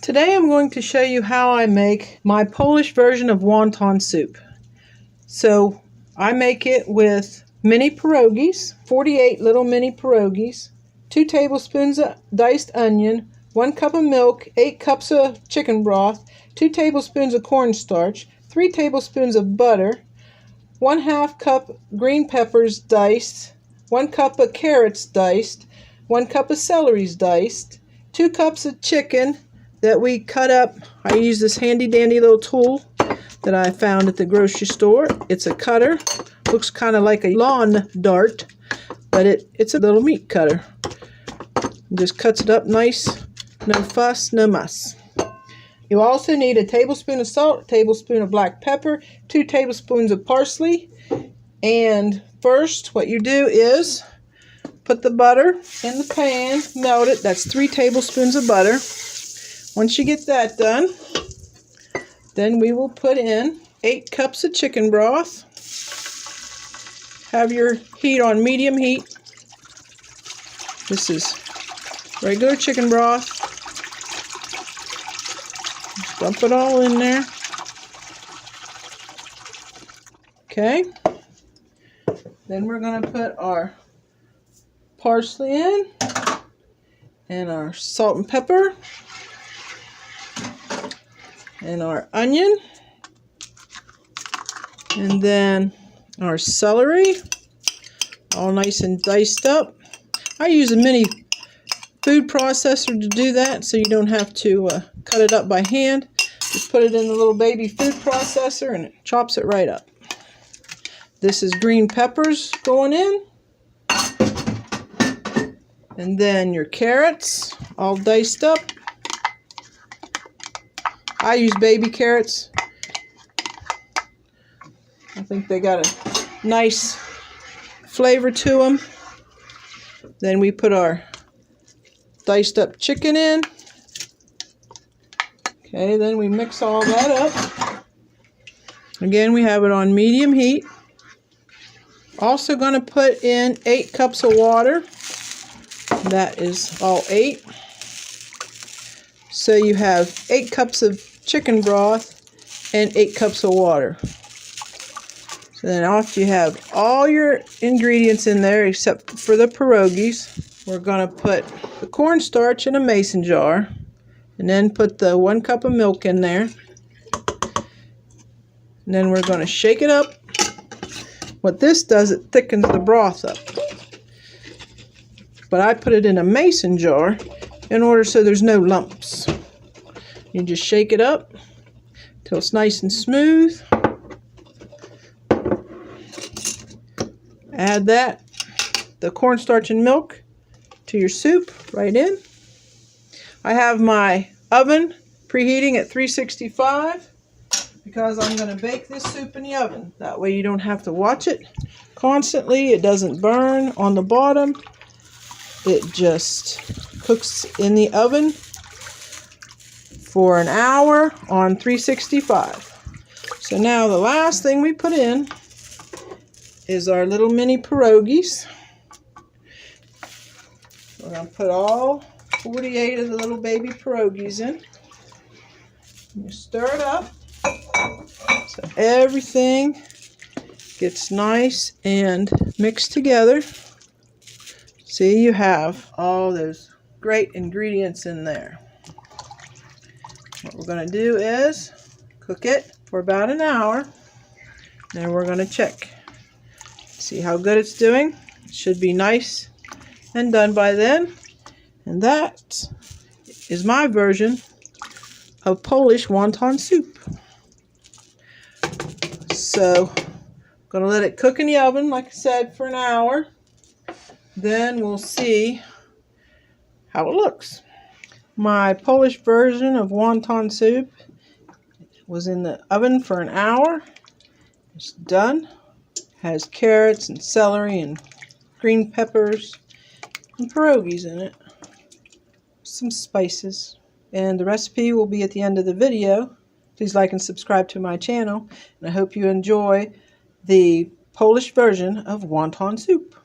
Today I'm going to show you how I make my Polish version of wonton soup. So I make it with mini pierogies, 48 little mini pierogies, 2 tablespoons of diced onion, 1 cup of milk, 8 cups of chicken broth, 2 tablespoons of cornstarch, 3 tablespoons of butter, 1/2 cup green peppers diced, 1 cup of carrots diced, 1 cup of celery diced, 2 cups of chicken that we cut up. I use this handy dandy little tool that I found at the grocery store. It's a cutter. Looks kind of like a lawn dart, but it's a little meat cutter. Just cuts it up nice. No fuss, no muss. You also need a tablespoon of salt, a tablespoon of black pepper, 2 tablespoons of parsley. And first what you do is put the butter in the pan, melt it. That's 3 tablespoons of butter. Once you get that done, then we will put in 8 cups of chicken broth. Have your heat on medium heat. This is regular chicken broth. Just dump it all in there. Okay. Then we're going to put our parsley in and our salt and pepper and our onion, and then our celery, all nice and diced up. I use a mini food processor to do that, so you don't have to cut it up by hand. Just put it in the little baby food processor and it chops it right up. This is green peppers going in, and then your carrots all diced up. I use baby carrots. I think they got a nice flavor to them. Then we put our diced up chicken in. Okay, then we mix all that up. Again, we have it on medium heat. Also going to put in 8 cups of water. That is all 8. So you have 8 cups of chicken broth and 8 cups of water. So then after you have all your ingredients in there except for the pierogies, we're going to put the cornstarch in a mason jar and then put the 1 cup of milk in there. And then we're going to shake it up. What this does, it thickens the broth up. But I put it in a mason jar in order so there's no lumps. You just shake it up till it's nice and smooth. Add the cornstarch and milk to your soup right in. I have my oven preheating at 365 because I'm going to bake this soup in the oven. That way you don't have to watch it constantly. It doesn't burn on the bottom. It just cooks in the oven for an hour on 365. So now the last thing we put in is our little mini pierogies. We're going to put all 48 of the little baby pierogies in. You stir it up so everything gets nice and mixed together. See, you have all those great ingredients in there. What we're going to do is cook it for about an hour. Then we're going to check. See how good it's doing. It should be nice and done by then. And that is my version of Polish wonton soup. So, I'm going to let it cook in the oven, like I said, for an hour. Then we'll see how it looks. My Polish version of wonton soup was in the oven for an hour. It's done. Has carrots and celery and green peppers and pierogies in it. Some spices. And the recipe will be at the end of the video. Please like and subscribe to my channel. And I hope you enjoy the Polish version of wonton soup.